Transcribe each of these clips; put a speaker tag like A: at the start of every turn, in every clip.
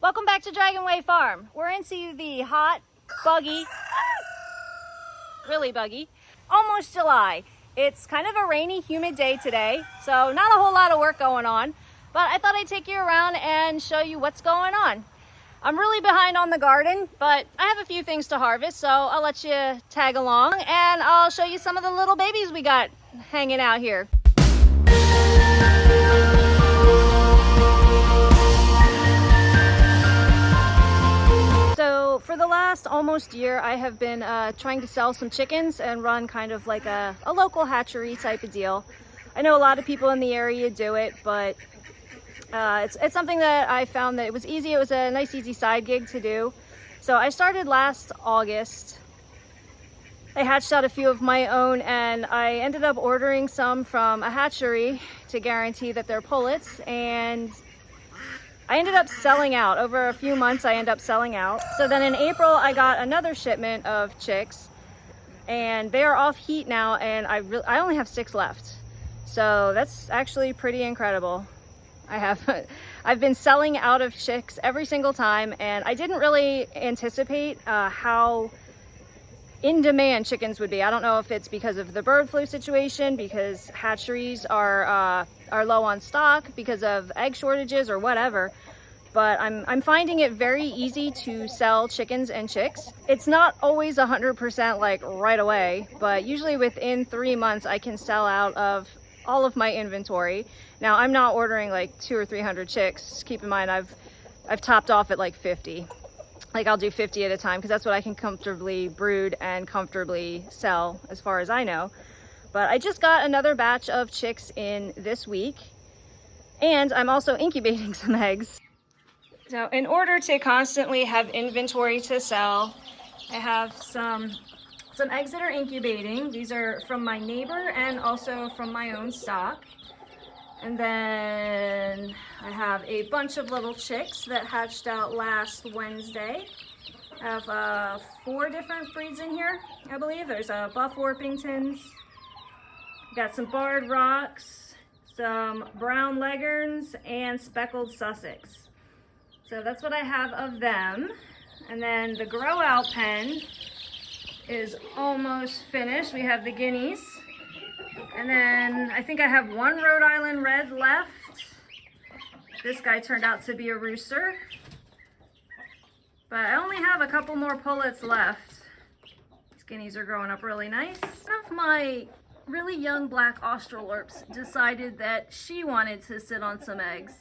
A: Welcome back to Dragonway Farm. We're into the hot, buggy, really buggy, almost July. It's kind of a rainy, humid day today, so not a whole lot of work going on, but I thought I'd take you around and show you what's going on. I'm really behind on the garden, but I have a few things to harvest, so I'll let you tag along and I'll show you some of the little babies we got hanging out here. So for the last almost year, I have been trying to sell some chickens and run kind of like a local hatchery type of deal. I know a lot of people in the area do it, but it's something that I found that it was easy. It was a nice, easy side gig to do. So I started last August. I hatched out a few of my own, and I ended up ordering some from a hatchery to guarantee that they're pullets, and I ended up selling out. Over a few months, I ended up selling out. So then in April, I got another shipment of chicks, and they are off heat now, and I only have 6 left. So that's actually pretty incredible. I've been selling out of chicks every single time, and I didn't really anticipate how in demand chickens would be. I don't know if it's because of the bird flu situation, because hatcheries are low on stock, because of egg shortages or whatever, but I'm finding it very easy to sell chickens and chicks. It's not always 100% like right away, but usually within 3 months I can sell out of all of my inventory. Now I'm not ordering like 200 or 300 chicks. Keep in mind I've topped off at like 50. Like I'll do 50 at a time because that's what I can comfortably brood and comfortably sell as far as I know. But I just got another batch of chicks in this week, and I'm also incubating some eggs. So in order to constantly have inventory to sell, I have some eggs that are incubating. These are from my neighbor and also from my own stock. And then I have a bunch of little chicks that hatched out last Wednesday. I have 4 different breeds in here, I believe. There's Buff Orpingtons, got some Barred Rocks, some Brown Leghorns, and Speckled Sussex. So that's what I have of them. And then the grow out pen is almost finished. We have the guineas. And then I think I have 1 Rhode Island Red left. This guy turned out to be a rooster. But I only have a couple more pullets left. These guineas are growing up really nice. One of my really young black Australorps decided that she wanted to sit on some eggs.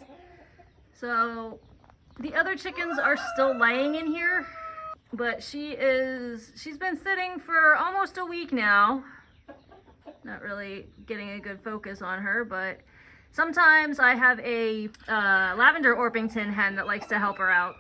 A: So the other chickens are still laying in here, but she's been sitting for almost a week now. Not really getting a good focus on her, but sometimes I have a lavender Orpington hen that likes to help her out.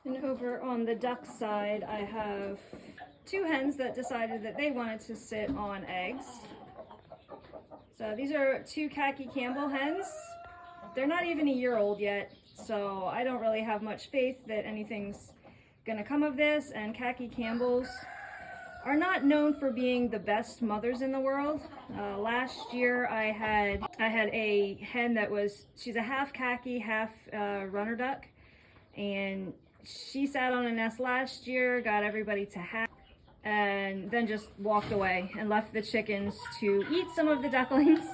A: And over on the duck side, I have 2 hens that decided that they wanted to sit on eggs. So these are 2 Khaki Campbell hens. They're not even a year old yet, so I don't really have much faith that anything's gonna come of this. And Khaki Campbells are not known for being the best mothers in the world. Last year I had a hen that she's a half khaki, half runner duck, and she sat on a nest last year, got everybody to hatch, and then just walked away and left the chickens to eat some of the ducklings.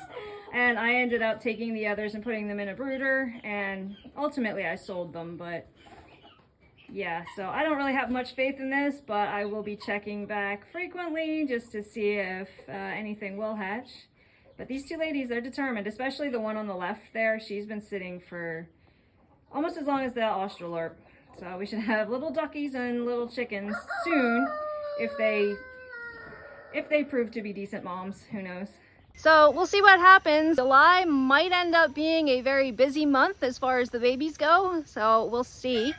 A: And I ended up taking the others and putting them in a brooder, and ultimately I sold them. But yeah, so I don't really have much faith in this, but I will be checking back frequently just to see if anything will hatch. But these 2 ladies, they're determined, especially the one on the left there. She's been sitting for almost as long as the Australorp. So we should have little duckies and little chickens soon if they prove to be decent moms. Who knows? So we'll see what happens. July might end up being a very busy month as far as the babies go, so we'll see.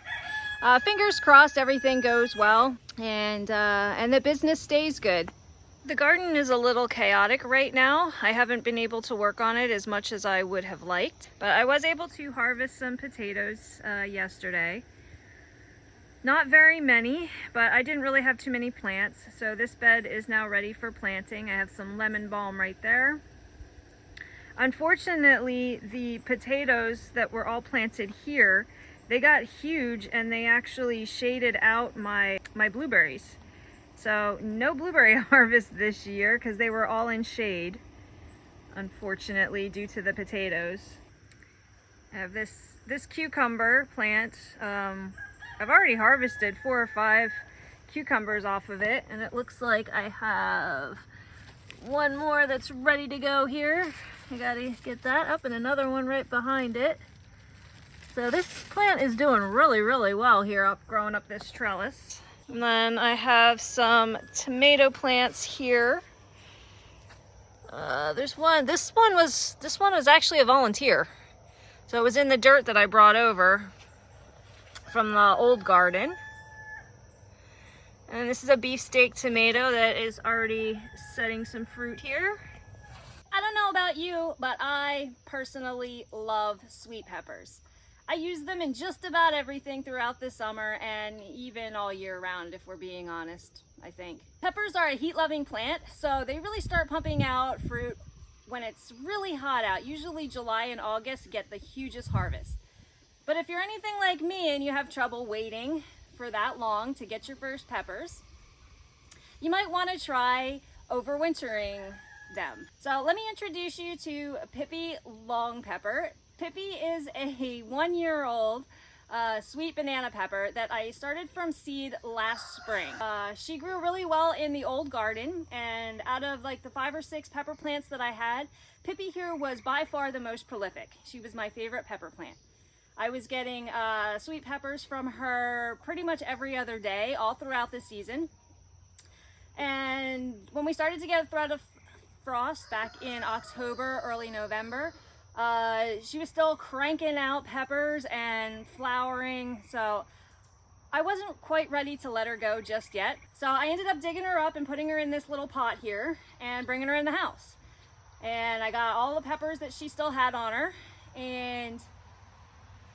A: Fingers crossed everything goes well and the business stays good. The garden is a little chaotic right now. I haven't been able to work on it as much as I would have liked, but I was able to harvest some potatoes yesterday. Not very many, but I didn't really have too many plants, so this bed is now ready for planting. I have some lemon balm right there. Unfortunately, the potatoes that were all planted here, they got huge and they actually shaded out my blueberries. So no blueberry harvest this year because they were all in shade, unfortunately, due to the potatoes. I have this cucumber plant. I've already harvested 4 or 5 cucumbers off of it, and it looks like I have one more that's ready to go here. I gotta get that up, and another one right behind it. So this plant is doing really, really well here, growing up this trellis. And then I have some tomato plants here. There's one. This one was actually a volunteer. So it was in the dirt that I brought over from the old garden. And this is a beefsteak tomato that is already setting some fruit here. I don't know about you, but I personally love sweet peppers. I use them in just about everything throughout the summer and even all year round, if we're being honest, I think. Peppers are a heat-loving plant, so they really start pumping out fruit when it's really hot out. Usually July and August get the hugest harvest. But if you're anything like me and you have trouble waiting for that long to get your first peppers, you might want to try overwintering them. So let me introduce you to Pippi Long Pepper. Pippi is a 1-year-old sweet banana pepper that I started from seed last spring. She grew really well in the old garden, and out of like the 5 or 6 pepper plants that I had, Pippi here was by far the most prolific. She was my favorite pepper plant. I was getting sweet peppers from her pretty much every other day all throughout the season. And when we started to get a threat of frost back in October, early November, she was still cranking out peppers and flowering, so I wasn't quite ready to let her go just yet. So I ended up digging her up and putting her in this little pot here and bringing her in the house. And I got all the peppers that she still had on her, and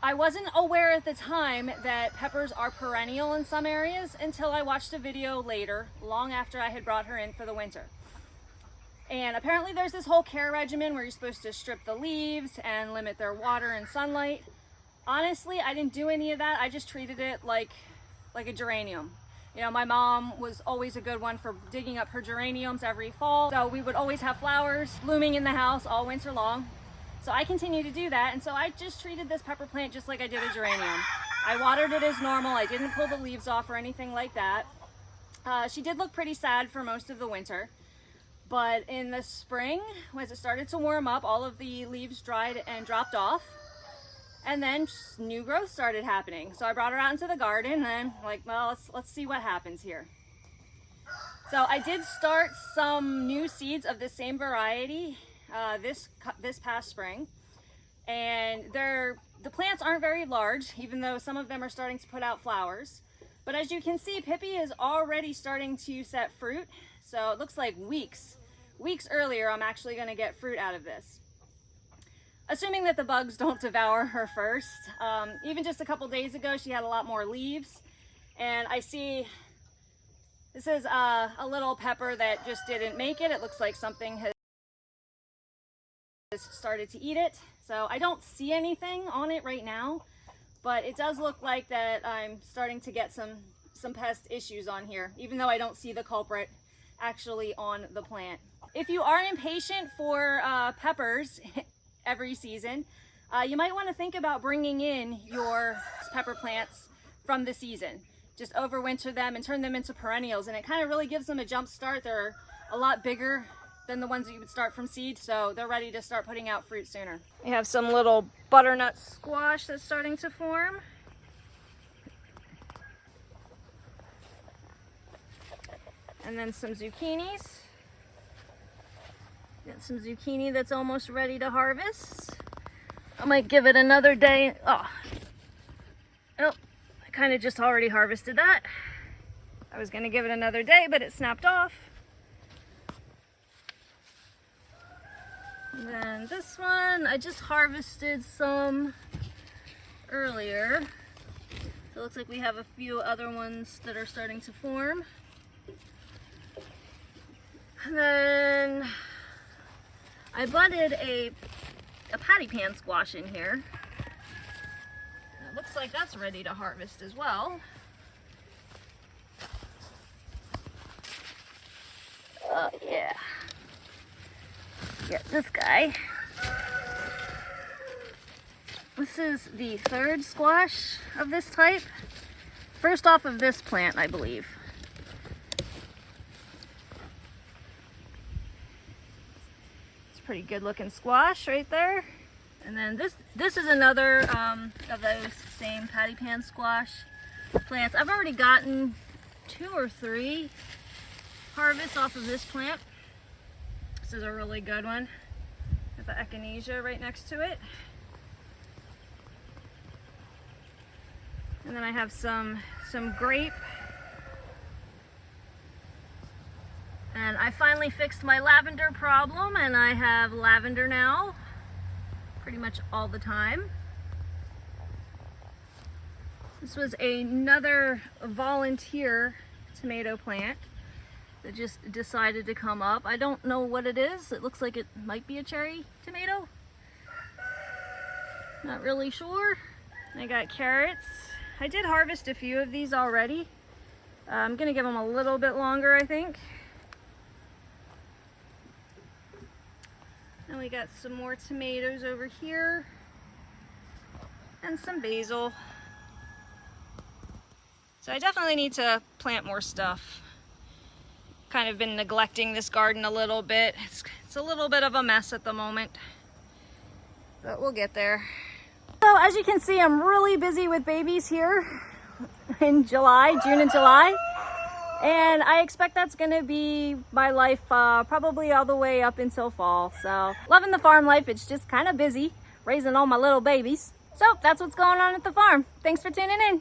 A: I wasn't aware at the time that peppers are perennial in some areas until I watched a video later, long after I had brought her in for the winter. And apparently there's this whole care regimen where you're supposed to strip the leaves and limit their water and sunlight. Honestly, I didn't do any of that. I just treated it like a geranium. You know, my mom was always a good one for digging up her geraniums every fall. So we would always have flowers blooming in the house all winter long. So I continue to do that. And so I just treated this pepper plant just like I did a geranium. I watered it as normal. I didn't pull the leaves off or anything like that. She did look pretty sad for most of the winter. But in the spring, as it started to warm up, all of the leaves dried and dropped off. And then new growth started happening. So I brought her out into the garden and I'm like, well, let's see what happens here. So I did start some new seeds of the same variety this past spring. And the plants aren't very large, even though some of them are starting to put out flowers. But as you can see, Pippi is already starting to set fruit. So it looks like weeks earlier, I'm actually going to get fruit out of this. Assuming that the bugs don't devour her first. Even just a couple days ago, she had a lot more leaves. And I see this is a little pepper that just didn't make it. It looks like something has started to eat it. So I don't see anything on it right now, but it does look like that I'm starting to get some pest issues on here, even though I don't see the culprit actually on the plant. If you are impatient for peppers every season, you might want to think about bringing in your pepper plants from the season. Just overwinter them and turn them into perennials, and it kind of really gives them a jump start. They're a lot bigger than the ones that you would start from seed, so they're ready to start putting out fruit sooner. We have some little butternut squash that's starting to form. And then some zucchinis. Got some zucchini that's almost ready to harvest. I might give it another day. Oh, I kind of just already harvested that. I was gonna give it another day, but it snapped off. And then this one, I just harvested some earlier. So it looks like we have a few other ones that are starting to form. And then I budded a patty pan squash in here. It looks like that's ready to harvest as well. Oh yeah. Get this guy. This is the third squash of this type. First off of this plant, I believe. It's a pretty good looking squash right there. And then this is another of those same patty pan squash plants. I've already gotten 2 or 3 harvests off of this plant. This is a really good one with the echinacea right next to it. And then I have some grape. And I finally fixed my lavender problem, and I have lavender now pretty much all the time. This was another volunteer tomato plant that just decided to come up. I don't know what it is. It looks like it might be a cherry tomato. Not really sure. I got carrots. I did harvest a few of these already. I'm gonna give them a little bit longer, I think. And we got some more tomatoes over here and some basil. So I definitely need to plant more stuff. Kind of been neglecting this garden a little bit. It's a little bit of a mess at the moment, but we'll get there. So as you can see, I'm really busy with babies here in June and July. And I expect that's gonna be my life probably all the way up until fall. So loving the farm life, it's just kind of busy raising all my little babies. So that's what's going on at the farm. Thanks for tuning in.